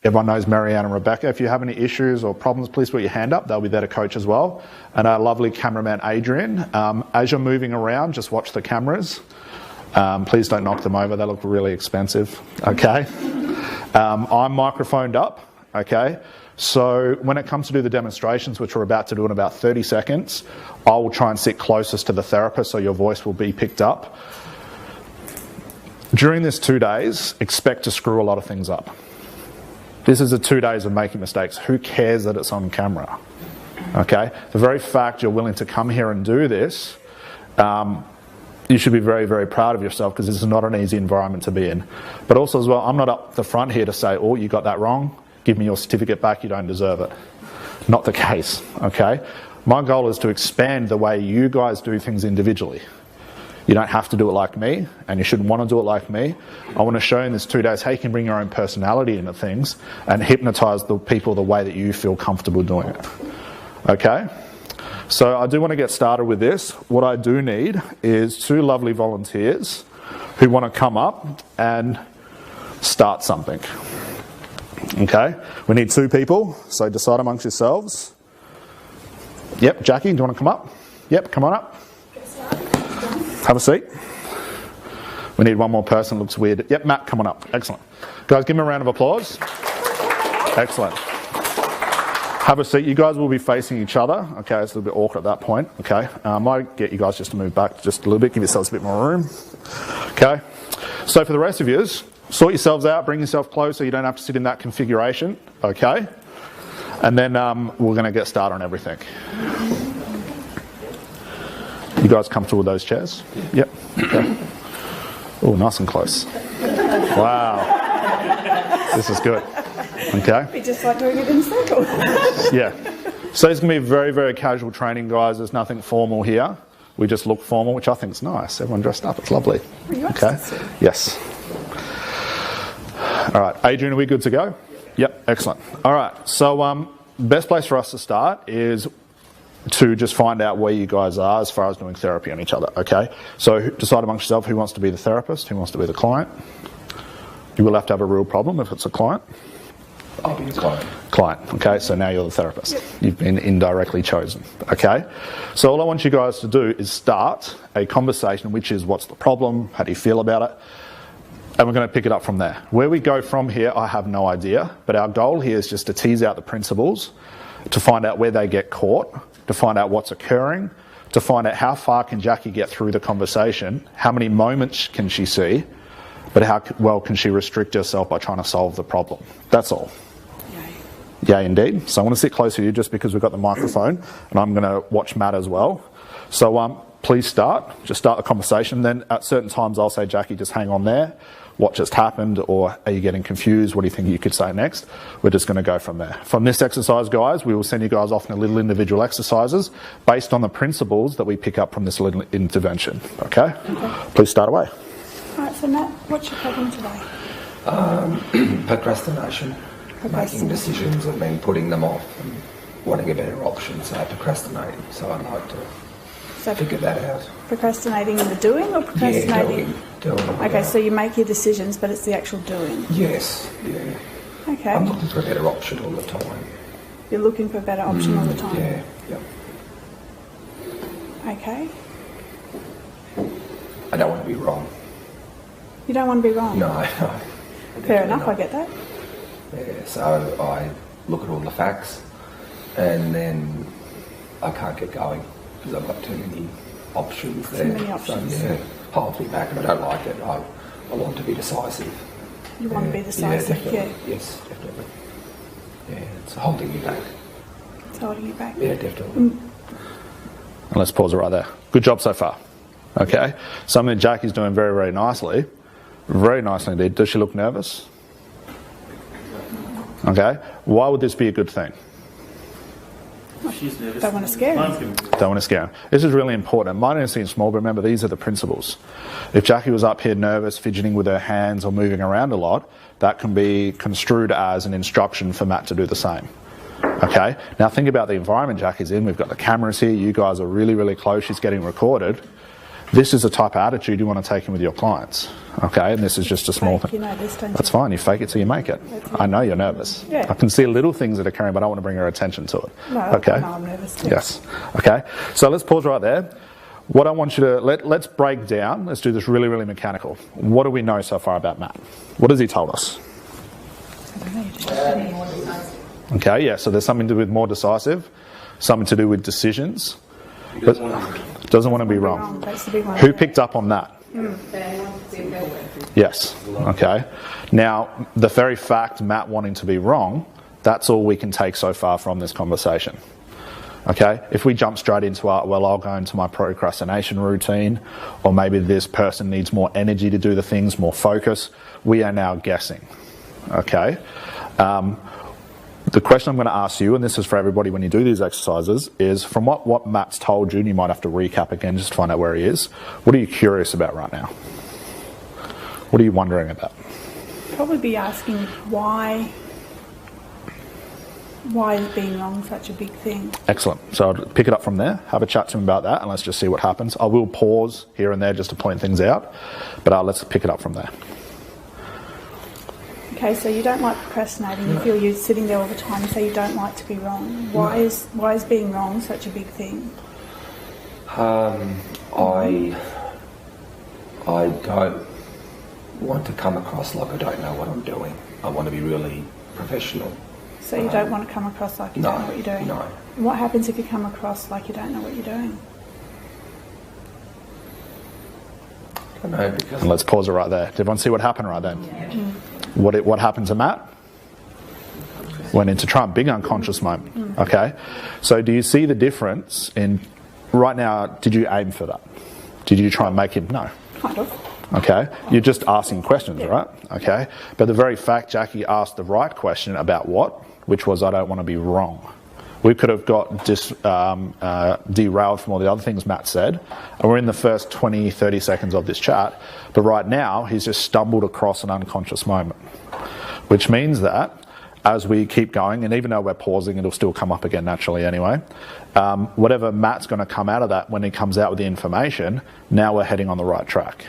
Everyone knows Marianne and Rebecca. If you have any issues or problems, please put your hand up. They'll be there to coach as well. And our lovely cameraman, Adrian. As you're moving around, just watch the cameras. Please don't knock them over. They look really expensive. Okay. I'm microphoned up. Okay. So when it comes to do the demonstrations, which we're about to do in about 30 seconds, I will try and sit closest to the therapist so your voice will be picked up. During this 2 days, expect to screw a lot of things up. This is the 2 days of making mistakes. Who cares that it's on camera? Okay? The very fact you're willing to come here and do this, you should be very, very proud of yourself, because this is not an easy environment to be in. But also as well, I'm not up the front here to say, oh, you got that wrong. Give me your certificate back, you don't deserve it. Not the case, okay? My goal is to expand the way you guys do things individually. You don't have to do it like me, and you shouldn't want to do it like me. I want to show you in this 2 days how you can bring your own personality into things and hypnotise the people the way that you feel comfortable doing it. Okay? So I do want to get started with this. What I do need is 2 lovely volunteers who want to come up and start something. Okay, we need 2 people, so decide amongst yourselves. Yep, Jackie, do you want to come up? Yep, come on up. Have a seat. We need 1 more person, looks weird. Yep, Matt, come on up. Excellent. Guys, give him a round of applause. Excellent. Have a seat. You guys will be facing each other. Okay, it's a little bit awkward at that point. Okay, I might get you guys just to move back just a little bit, give yourselves a bit more room. Okay, so for the rest of you, sort yourselves out, bring yourself close so you don't have to sit in that configuration, okay? And then we're going to get started on everything. You guys comfortable with those chairs? Yep. Okay. Oh, nice and close. Wow. This is good. Okay. We just like doing it in circles. Yeah. So it's going to be very, very casual training, guys. There's nothing formal here. We just look formal, which I think is nice. Everyone dressed up. It's lovely. Okay. Yes. All right, Adrian, are we good to go? Yep, excellent. All right, so best place for us to start is to just find out where you guys are as far as doing therapy on each other, okay? So decide amongst yourself who wants to be the therapist, who wants to be the client. You will have to have a real problem if it's a client. I'll be the client. Client, okay, so now you're the therapist. Yep. You've been indirectly chosen, okay? So all I want you guys to do is start a conversation, which is what's the problem, how do you feel about it? And we're going to pick it up from there. Where we go from here, I have no idea. But our goal here is just to tease out the principles, to find out where they get caught, to find out what's occurring, to find out how far can Jackie get through the conversation, how many moments can she see, but how well can she restrict herself by trying to solve the problem. That's all. Yay, indeed. So I want to sit close to you just because we've got the microphone, and I'm going to watch Matt as well. So please start. Just start the conversation. Then at certain times I'll say, Jackie, just hang on there. What just happened, or are you getting confused? What do you think you could say next? We're just going to go from there. From this exercise, guys, we will send you guys off in little individual exercises based on the principles that we pick up from this little intervention. Okay? Please start away. All right, so Matt, what's your problem today? Procrastination. Making decisions and then putting them off and wanting a better option, so procrastinating. So I'd like to figure that out. Procrastinating in the doing or procrastinating? Yeah, doing. Okay, so you make your decisions, but it's the actual doing. Yes, yeah. Okay. I'm looking for a better option all the time. You're looking for a better option all the time? Yeah, yeah. Okay. I don't want to be wrong. You don't want to be wrong? No. Fair enough, I get that. Yeah, so I look at all the facts and then I can't get going because I've got too many options there. Too many options. So, yeah, holds me back and I don't like it. I want to be decisive. You want to be decisive, definitely. Yes, definitely. Yeah, it's holding me back. It's holding you back. Yeah, definitely. And let's pause it right there. Good job so far. Okay, something Jackie's doing very, very nicely. Very nicely indeed. Does she look nervous? Okay, why would this be a good thing? She's nervous. Don't want to scare him. Don't want to scare him. This is really important. Might only seem small, but remember, these are the principles. If Jackie was up here nervous, fidgeting with her hands or moving around a lot, that can be construed as an instruction for Matt to do the same. Okay, now think about the environment Jackie's in. We've got the cameras here. You guys are really, really close. She's getting recorded. This is the type of attitude you want to take in with your clients. Okay, and this is just a small thing. You know this, don't you? That's fine, you fake it till you make it. I know you're nervous. Yeah. I can see little things that are occurring, but I want to bring your attention to it. No, okay? I know I'm nervous too. Yes. Okay, so let's pause right there. What I want you to, let's break down, let's do this really, really mechanical. What do we know so far about Matt? What has he told us? Okay, yeah, so there's something to do with more decisive, something to do with decisions, but doesn't want to be wrong. That's the big one. Who picked up on that? Yes. Okay. Now, the very fact Matt wanting to be wrong, that's all we can take so far from this conversation. Okay? If we jump straight into I'll go into my procrastination routine, or maybe this person needs more energy to do the things, more focus, we are now guessing. Okay? The question I'm going to ask you, and this is for everybody when you do these exercises, is from what Matt's told you, and you might have to recap again just to find out where he is, what are you curious about right now? What are you wondering about? Probably be asking why is being wrong such a big thing? Excellent. So I'll pick it up from there, have a chat to him about that, and let's just see what happens. I will pause here and there just to point things out, but let's pick it up from there. Okay, so you don't like procrastinating. You feel you're sitting there all the time, so you don't like to be wrong. Why is being wrong such a big thing? I don't want to come across like I don't know what I'm doing. I want to be really professional. So you don't want to come across like you don't know what you're doing? No. And what happens if you come across like you don't know what you're doing? I don't know, because... And let's pause it right there. Did everyone see what happened right then? Yeah. What happened to Matt? Went into Trump, big unconscious moment. Okay, so do you see the difference in right now? Did you aim for that? Did you try and make him? No. Kind of. Okay, you're just asking questions, right? Okay, but the very fact Jackie asked the right question about what, which was I don't want to be wrong. We could have got derailed from all the other things Matt said, and we're in the first 20, 30 seconds of this chat, but right now he's just stumbled across an unconscious moment, which means that as we keep going, and even though we're pausing, it'll still come up again naturally anyway, whatever Matt's going to come out of that when he comes out with the information, now we're heading on the right track.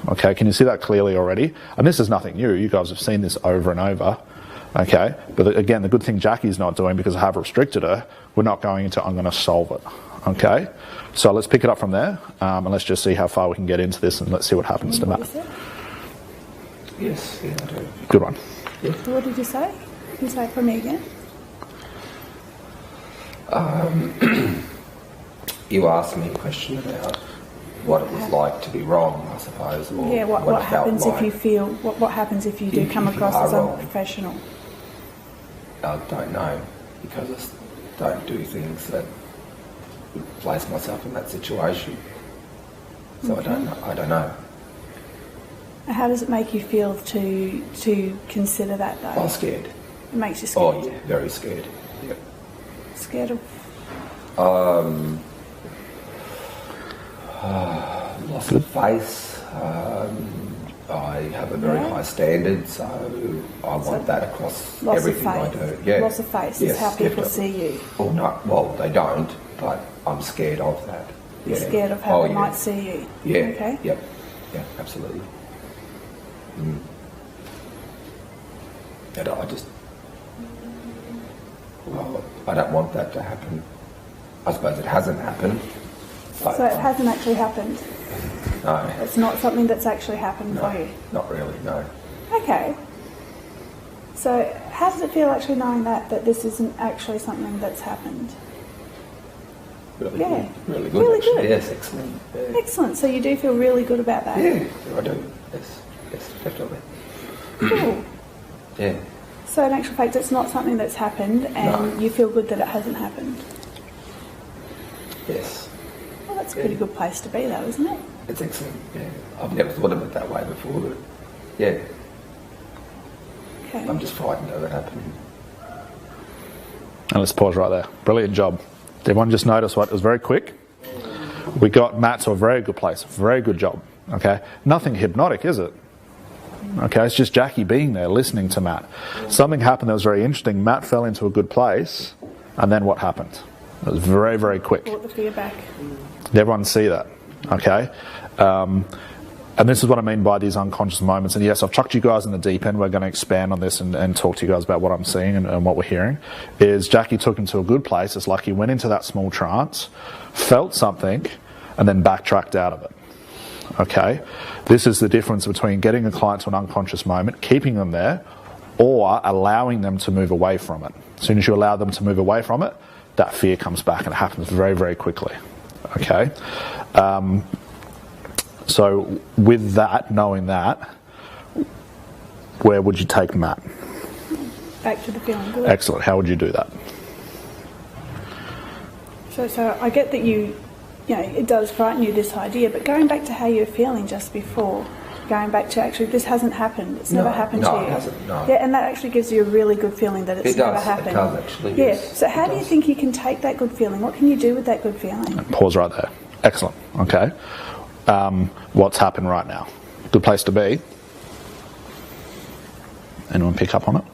Okay, can you see that clearly already? And this is nothing new, you guys have seen this over and over. Okay, but again, the good thing Jackie's not doing, because I have restricted her, we're not going into I'm going to solve it. Okay, so let's pick it up from there, and let's just see how far we can get into this, and let's see what happens to Matt. Yes, yeah, I do. Good one. Yeah. What did you say? Can you say it for me again? You asked me a question about what it was like to be wrong, I suppose. Or Yeah, what it felt happens like. if you feel, what happens if you do If come you across are as wrong. unprofessional? I don't know, because I don't do things that would place myself in that situation. So I don't know. How does it make you feel to consider that though? I'm scared. It makes you scared. Oh yeah, very scared. Yeah. Scared of Loss of face. I have a very high standard, so I want that across loss everything of face. I do. Yeah. Loss of face Yes, is how people definitely. see you. Well, no, well, they don't, but I'm scared of that. You're Yeah. scared of how they yeah. might see you. Yeah. Okay. Yep. Yeah, absolutely. And I just, well, I don't want that to happen. I suppose it hasn't happened. But So it hasn't actually happened. no, It's not something that's actually happened for you. not really. No. Okay. So how does it feel actually knowing that this isn't actually something that's happened? Really Yeah. good. Really good. Really actually. good. Yes, excellent. Yeah. Excellent. So you do feel really good about that? Yeah, I do. Yes, definitely. Cool. Yeah. So in actual fact, it's not something that's happened, and No. you feel good that it hasn't happened. Yes. Well, that's a pretty good place to be, though, isn't it? It's excellent. Yeah. I've never thought of it that way before, but yeah, Okay. I'm just frightened of it happening. And let's pause right there. Brilliant job. Did everyone just notice what? It was very quick. We got Matt to a very good place. Very good job. Okay. Nothing hypnotic, is it? Okay. It's just Jackie being there, listening to Matt. Something happened that was very interesting. Matt fell into a good place, and then what happened? It was very, very quick. Brought the fear back. Did everyone see that? Okay? And this is what I mean by these unconscious moments. And yes, I've chucked you guys in the deep end. We're going to expand on this and talk to you guys about what I'm seeing and what we're hearing. Is Jackie took him to a good place. It's like he went into that small trance, felt something, and then backtracked out of it. Okay? This is the difference between getting a client to an unconscious moment, keeping them there, or allowing them to move away from it. As soon as you allow them to move away from it, that fear comes back, and it happens very, very quickly. Okay? So with that, knowing that, where would you take Matt? Back to the feeling good. Excellent. How would you do that? So I get that you know, it does frighten you, this idea, but going back to how you were feeling just before, going back to actually this hasn't happened, it's never happened to you. No, it hasn't, no. Yeah, and that actually gives you a really good feeling that it's never happened. It does, actually. Yeah, Yes, so how do you think you can take that good feeling? What can you do with that good feeling? Pause right there. Excellent. Okay. What's happened right now? Good place to be. Anyone pick up on it?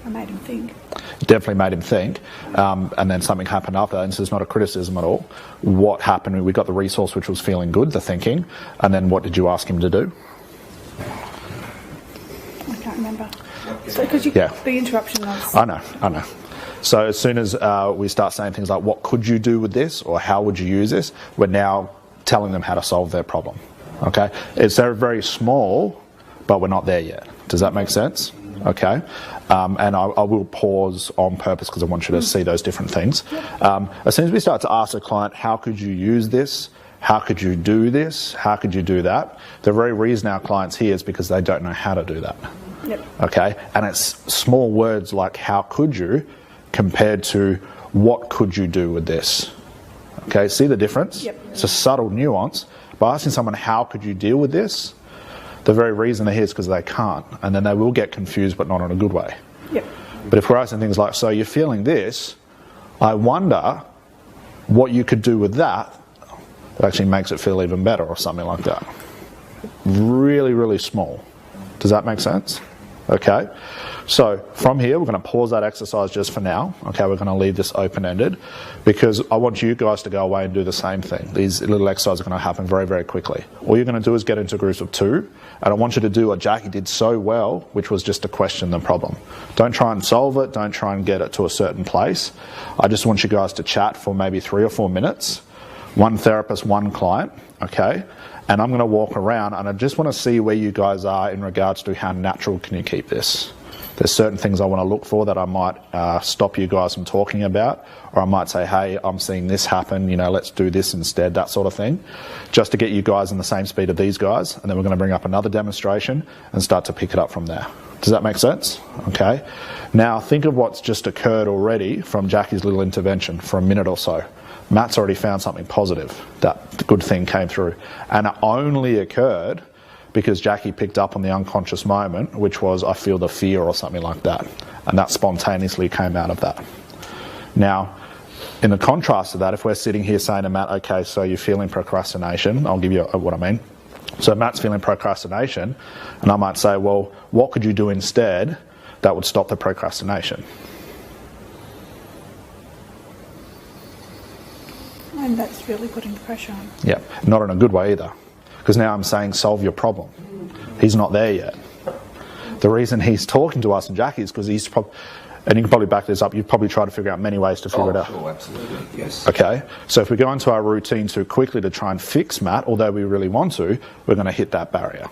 I made him think. Definitely made him think, and then something happened after that, and this is not a criticism at all. What happened? We got the resource, which was feeling good, the thinking, and then what did you ask him to do? I can't remember. So because the interruption was... I know. So as soon as we start saying things like, what could you do with this, or how would you use this, we're now telling them how to solve their problem. Okay? It's very, very small, but we're not there yet. Does that make sense? Okay? And I will pause on purpose because I want you to see those different things. As soon as we start to ask the client, how could you use this? How could you do this? How could you do that? The very reason our client's here is because they don't know how to do that. Yep. Okay? And it's small words like how could you compared to what could you do with this? Okay, see the difference? Yep. It's a subtle nuance. By asking someone, how could you deal with this? The very reason they're here is because they can't. And then they will get confused, but not in a good way. Yep. But if we're asking things like, so you're feeling this, I wonder what you could do with that actually makes it feel even better, or something like that. Really, really small. Does that make sense? Okay. So from here, we're going to pause that exercise just for now. Okay, we're going to leave this open-ended because I want you guys to go away and do the same thing. These little exercises are going to happen very, very quickly. All you're going to do is get into groups of 2, and I want you to do what Jackie did so well, which was just to question the problem. Don't try and solve it. Don't try and get it to a certain place. I just want you guys to chat for maybe 3 or 4 minutes. One therapist, one client, okay? And I'm going to walk around, and I just want to see where you guys are in regards to how natural can you keep this. There's certain things I want to look for that I might stop you guys from talking about, or I might say, hey, I'm seeing this happen, let's do this instead, that sort of thing, just to get you guys in the same speed of these guys, and then we're going to bring up another demonstration and start to pick it up from there. Does that make sense? Okay. Now think of what's just occurred already from Jackie's little intervention for a minute or so. Matt's already found something positive. That good thing came through. And it only occurred because Jackie picked up on the unconscious moment, which was, I feel the fear or something like that. And that spontaneously came out of that. Now, in the contrast to that, if we're sitting here saying to Matt, okay, so you're feeling procrastination, I'll give you what I mean. So Matt's feeling procrastination, and I might say, well, what could you do instead that would stop the procrastination? And that's really putting the pressure on. Yeah, not in a good way either. Because now I'm saying solve your problem. He's not there yet. The reason he's talking to us and Jackie is because he's probably, and you can probably back this up, you've probably tried to figure out many ways to figure it out. Sure, absolutely, yes. Okay, so if we go into our routine too quickly to try and fix Matt, although we really want to, we're going to hit that barrier.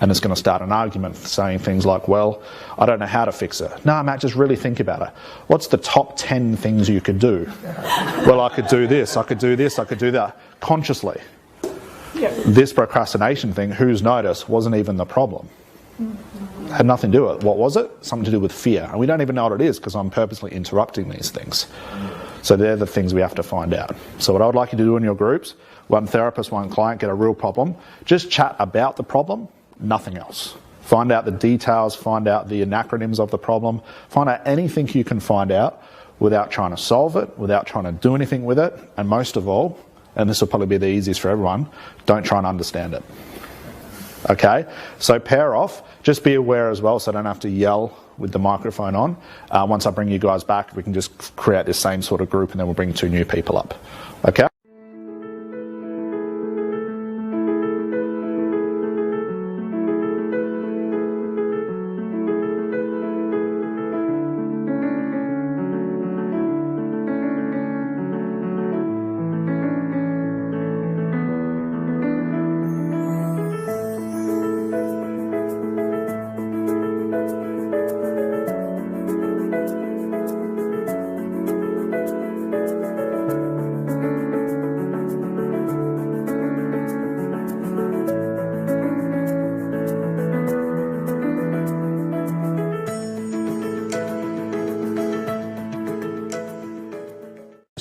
And it's going to start an argument saying things like, well, I don't know how to fix it. No, Matt, just really think about it. What's the top 10 things you could do? Well, I could do this, I could do this, I could do that. Consciously. Yep. This procrastination thing, who's noticed, wasn't even the problem. Had nothing to do with it. What was it? Something to do with fear. And we don't even know what it is because I'm purposely interrupting these things. So they're the things we have to find out. So what I would like you to do in your groups, one therapist, one client, get a real problem. Just chat about the problem, nothing else. Find out the details, find out the acronyms of the problem, find out anything you can find out without trying to solve it, without trying to do anything with it, and most of all, and this will probably be the easiest for everyone, don't try and understand it. Okay? So pair off. Just be aware as well so I don't have to yell with the microphone on. Once I bring you guys back, we can just create this same sort of group and then we'll bring 2 new people up. Okay?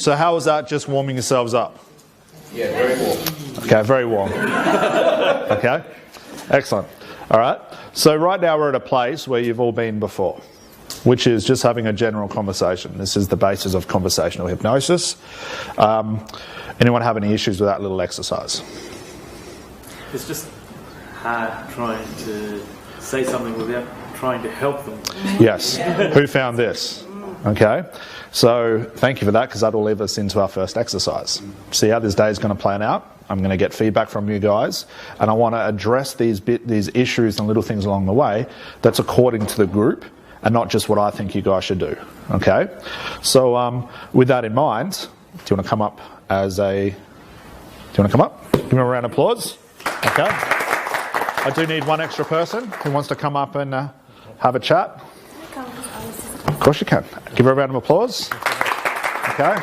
So how was that, just warming yourselves up? Yeah, very warm. Okay, very warm. Okay, excellent. All right, so right now we're at a place where you've all been before, which is just having a general conversation. This is the basis of conversational hypnosis. Anyone have any issues with that little exercise? It's just hard trying to say something without trying to help them. Yes. Who found this? Okay. So thank you for that, because that will lead us into our first exercise. See how this day is going to plan out. I'm going to get feedback from you guys, and I want to address these issues and little things along the way that's according to the group and not just what I think you guys should do. Okay? So with that in mind, do you want to come up as a... Do you want to come up? Give me a round of applause. Okay. I do need one extra person who wants to come up and have a chat. Of course you can. Give her a round of applause. Okay.